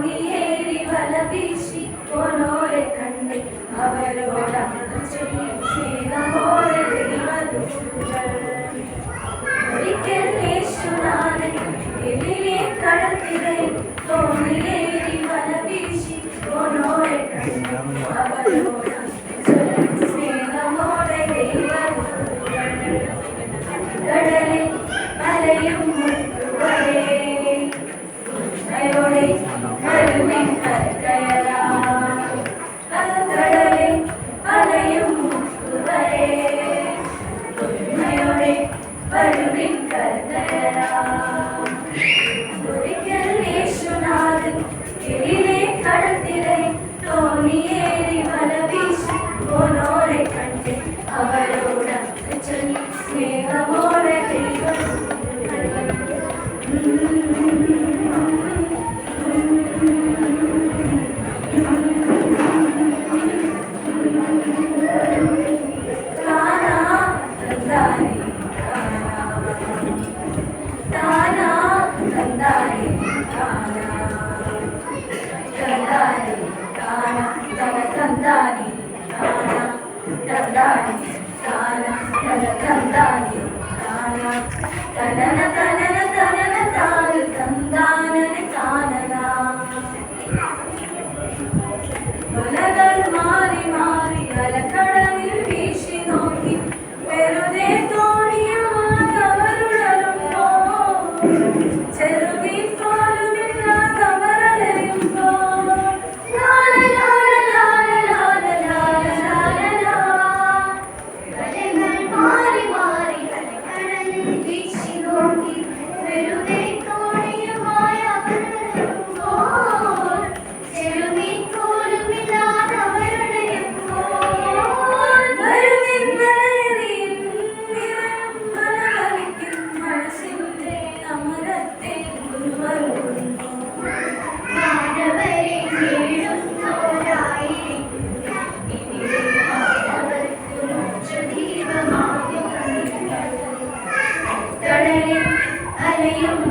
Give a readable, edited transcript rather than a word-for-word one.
തോണിയേറി വല വീശി പോനോരെ കണ്ട് അവരോടാണ് സ്നേഹമോടെ ദൈവദൂതർ. ഒരിക്കൽ യേശുനാഥൻ എതിരെ കടത്തിരയിൽ തോണിയേറി വല വീശി പോനോരെ കണ്ട് അവരോടാണ് സ്നേഹമോടെ ദൈവദൂതർ. കടലിൽ അലയും മുട്ടുവരെ അയോടെ കരുവിൻ കരകയറാം. കടലിൽ അലയും മുട്ടുവരെ അയോടെ കരുവിൻ കരകയറാം. ഒരിക്കൽ യേശുനാഥൻ എതിരെ കടത്തിരയിൽ തോണിയേറി വല വീശി പോനോരെ കണ്ട് അവരോടന്ന് ചൊല്ലി സ്നേഹമോടെ മാറി മാറി അലക്കടലിൽ വീശി നോക്കി വെറുതെ തോണിയമാതവരുടരുമ്പോ ചെറുകിൽ പോലുമില്ലാതവരലയുമ്പോ മാറി മാറി അലക്കടലിൽ വീശി നോക്കി വെറുതെ തോണിയുമായി അവരുടരുമ്പോ ചെറുകിൽ അലയും